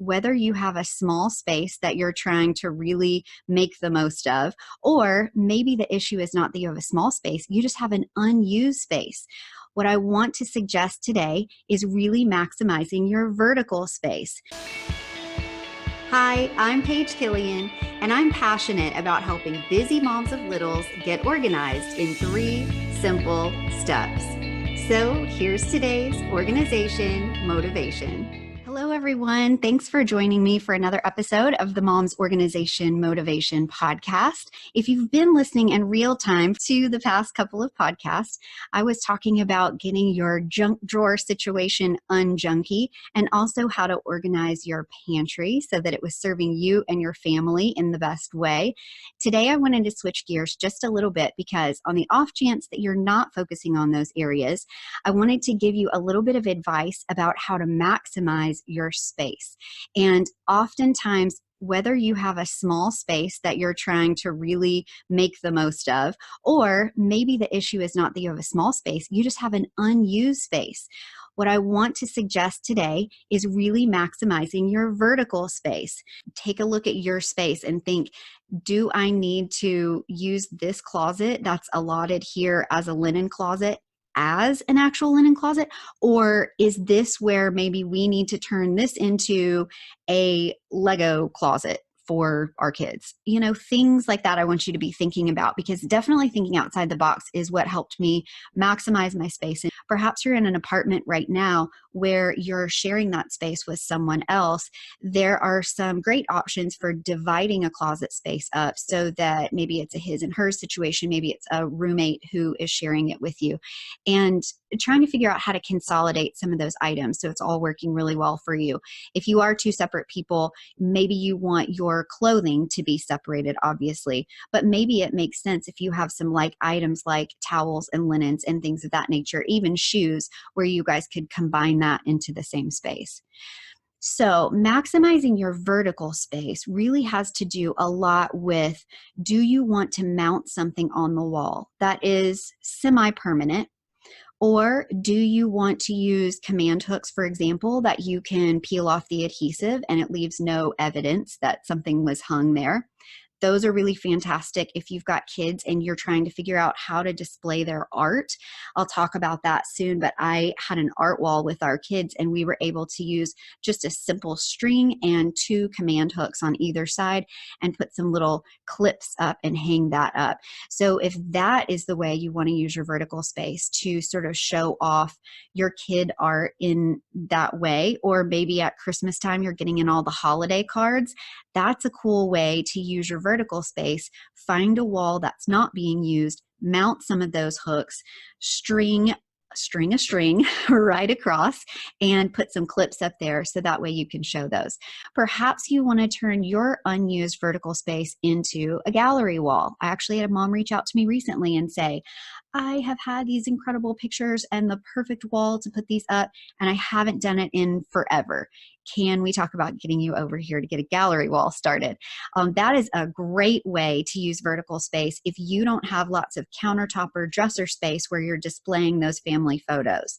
whether you have a small space that you're trying to really make the most of, or maybe the issue is not that you have a small space, you just have an unused space. What I want to suggest today is really maximizing your vertical space. Hi, I'm Paige Killian, and I'm passionate about helping busy moms of littles get organized in 3 simple steps. So here's today's organization motivation. Hello, everyone. Thanks for joining me for another episode of the Mom's Organization Motivation Podcast. If you've been listening in real time to the past couple of podcasts, I was talking about getting your junk drawer situation unjunky and also how to organize your pantry so that it was serving you and your family in the best way. Today, I wanted to switch gears just a little bit because on the off chance that you're not focusing on those areas, I wanted to give you a little bit of advice about how to maximize your space. And oftentimes, whether you have a small space that you're trying to really make the most of, or maybe the issue is not that you have a small space, you just have an unused space. What I want to suggest today is really maximizing your vertical space. Take a look at your space and think, do I need to use this closet that's allotted here as a linen closet as an actual linen closet? Or is this where maybe we need to turn this into a Lego closet for our kids? You know, things like that I want you to be thinking about, because definitely thinking outside the box is what helped me maximize my space. And perhaps you're in an apartment right now where you're sharing that space with someone else. There are some great options for dividing a closet space up so that maybe it's a his and hers situation, maybe it's a roommate who is sharing it with you, and trying to figure out how to consolidate some of those items so it's all working really well for you. If you are 2 separate people, maybe you want your clothing to be separated, obviously, but maybe it makes sense if you have some like items like towels and linens and things of that nature, even shoes, where you guys could combine that into the same space. So maximizing your vertical space really has to do a lot with, do you want to mount something on the wall that is semi-permanent? Or do you want to use command hooks, for example, that you can peel off the adhesive and it leaves no evidence that something was hung there? Those are really fantastic if you've got kids and you're trying to figure out how to display their art. I'll talk about that soon, but I had an art wall with our kids and we were able to use just a simple string and 2 command hooks on either side and put some little clips up and hang that up. So if that is the way you want to use your vertical space to sort of show off your kid art in that way, or maybe at Christmas time you're getting in all the holiday cards, that's a cool way to use your vertical space. Find a wall that's not being used, mount some of those hooks, string a string right across, and put some clips up there so that way you can show those. Perhaps you want to turn your unused vertical space into a gallery wall. I actually had a mom reach out to me recently and say, I have had these incredible pictures and the perfect wall to put these up, and I haven't done it in forever. Can we talk about getting you over here to get a gallery wall started? That is a great way to use vertical space if you don't have lots of countertop or dresser space where you're displaying those family photos.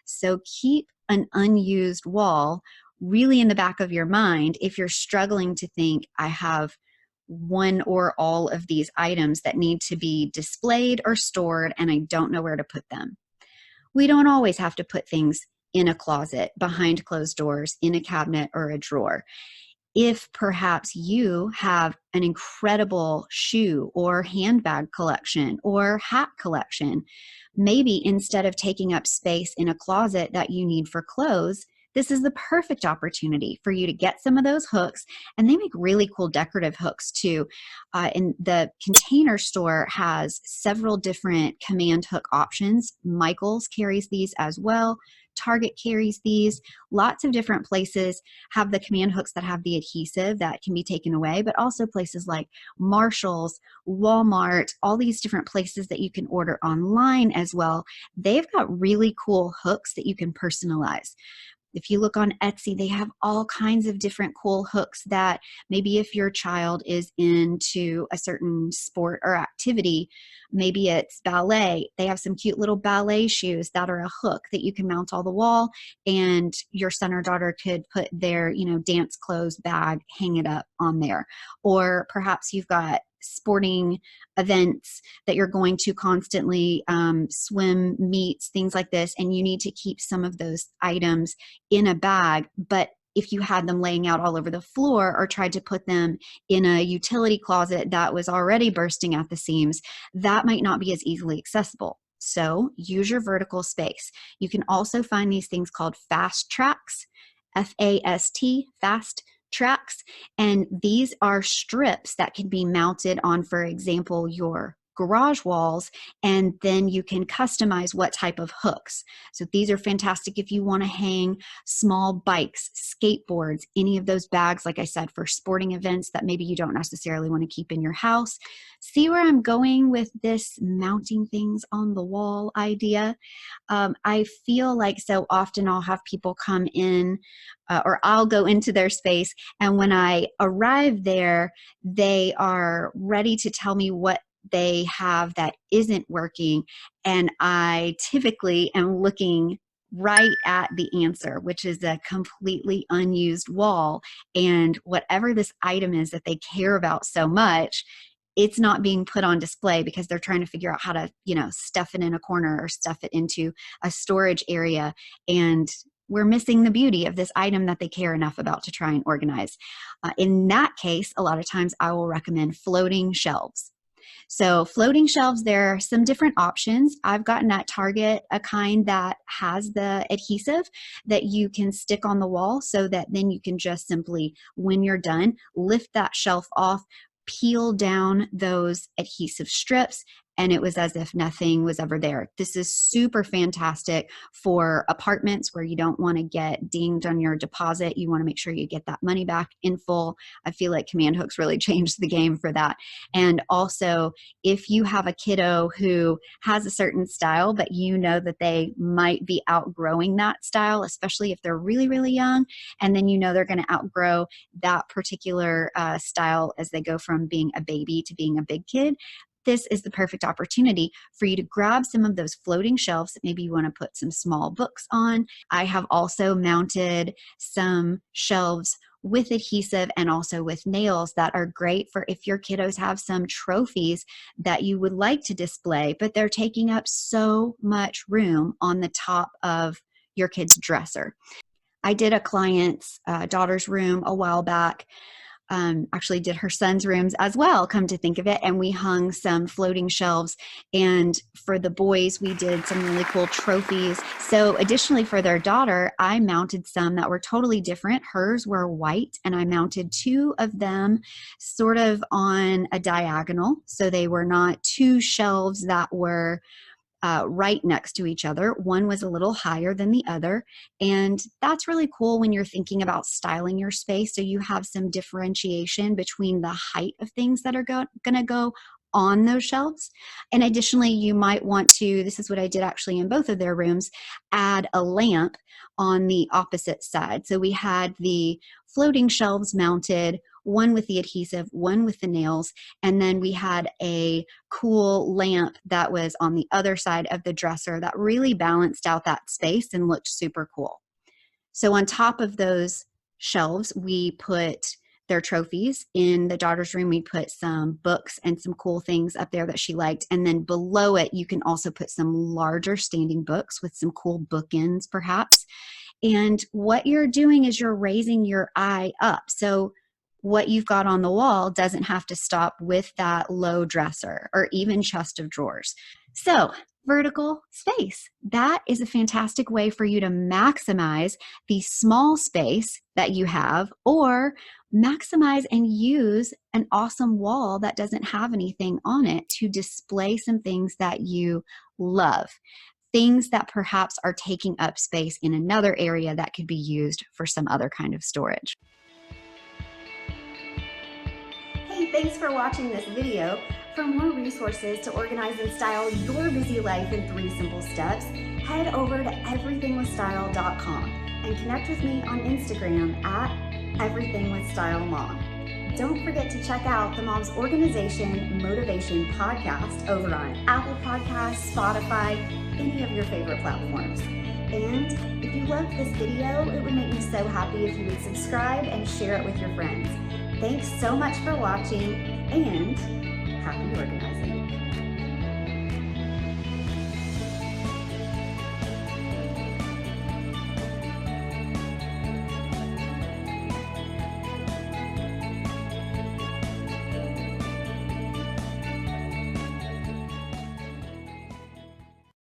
So keep an unused wall really in the back of your mind if you're struggling to think, I have one or all of these items that need to be displayed or stored and I don't know where to put them. We don't always have to put things in a closet, behind closed doors, in a cabinet or a drawer. If perhaps you have an incredible shoe or handbag collection or hat collection, maybe instead of taking up space in a closet that you need for clothes, this is the perfect opportunity for you to get some of those hooks, and they make really cool decorative hooks too. And the Container Store has several different command hook options. Michael's carries these as well. Target carries these. Lots of different places have the command hooks that have the adhesive that can be taken away, but also places like Marshall's, Walmart, all these different places that you can order online as well. They've got really cool hooks that you can personalize. If you look on Etsy, they have all kinds of different cool hooks that maybe if your child is into a certain sport or activity, maybe it's ballet, they have some cute little ballet shoes that are a hook that you can mount on the wall, and your son or daughter could put their, dance clothes bag, hang it up on there. Or perhaps you've got sporting events that you're going to constantly swim meets, things like this, and you need to keep some of those items in a bag. But if you had them laying out all over the floor or tried to put them in a utility closet that was already bursting at the seams, that might not be as easily accessible. So use your vertical space. You can also find these things called FastTracks, FAST, fast tracks. And these are strips that can be mounted on, for example, your garage walls, and then you can customize what type of hooks. So these are fantastic if you want to hang small bikes, skateboards, any of those bags, like I said, for sporting events that maybe you don't necessarily want to keep in your house. See where I'm going with this mounting things on the wall idea? I feel like so often I'll have people come in or I'll go into their space, and when I arrive there, they are ready to tell me what they have that isn't working, and I typically am looking right at the answer, which is a completely unused wall, and whatever this item is that they care about so much, it's not being put on display because they're trying to figure out how to, stuff it in a corner or stuff it into a storage area, and we're missing the beauty of this item that they care enough about to try and organize. In that case, a lot of times I will recommend floating shelves. So floating shelves, there are some different options. I've gotten at Target a kind that has the adhesive that you can stick on the wall so that then you can just simply, when you're done, lift that shelf off, peel down those adhesive strips, and it was as if nothing was ever there. This is super fantastic for apartments where you don't want to get dinged on your deposit. You want to make sure you get that money back in full. I feel like command hooks really changed the game for that. And also, if you have a kiddo who has a certain style, but you know that they might be outgrowing that style, especially if they're really, really young, and then they're going to outgrow that particular style as they go from being a baby to being a big kid, this is the perfect opportunity for you to grab some of those floating shelves that maybe you want to put some small books on. I have also mounted some shelves with adhesive and also with nails that are great for if your kiddos have some trophies that you would like to display, but they're taking up so much room on the top of your kid's dresser. I did a client's daughter's room a while back. Actually did her son's rooms as well, come to think of it. And we hung some floating shelves. And for the boys, we did some really cool trophies. So additionally for their daughter, I mounted some that were totally different. Hers were white, and I mounted two of them sort of on a diagonal. So they were not two shelves that were right next to each other. One was a little higher than the other. And that's really cool when you're thinking about styling your space. So you have some differentiation between the height of things that are going to go on those shelves. And additionally, you might want to, this is what I did actually in both of their rooms, add a lamp on the opposite side. So we had the floating shelves mounted, one with the adhesive, one with the nails, and then we had a cool lamp that was on the other side of the dresser that really balanced out that space and looked super cool. So on top of those shelves, we put their trophies. In the daughter's room, we put some books and some cool things up there that she liked. And then below it, you can also put some larger standing books with some cool bookends, perhaps. And what you're doing is you're raising your eye up. So what you've got on the wall doesn't have to stop with that low dresser or even chest of drawers. So vertical space, that is a fantastic way for you to maximize the small space that you have, or maximize and use an awesome wall that doesn't have anything on it to display some things that you love. Things that perhaps are taking up space in another area that could be used for some other kind of storage. Hey, thanks for watching this video. For more resources to organize and style your busy life in 3 simple steps, head over to everythingwithstyle.com. and connect with me on Instagram at everythingwithstylemom. Don't forget to check out the Mom's Organization Motivation podcast over on Apple Podcasts, Spotify, any of your favorite platforms. And if you loved this video, it would make me so happy if you would subscribe and share it with your friends. Thanks so much for watching, and happy organizing.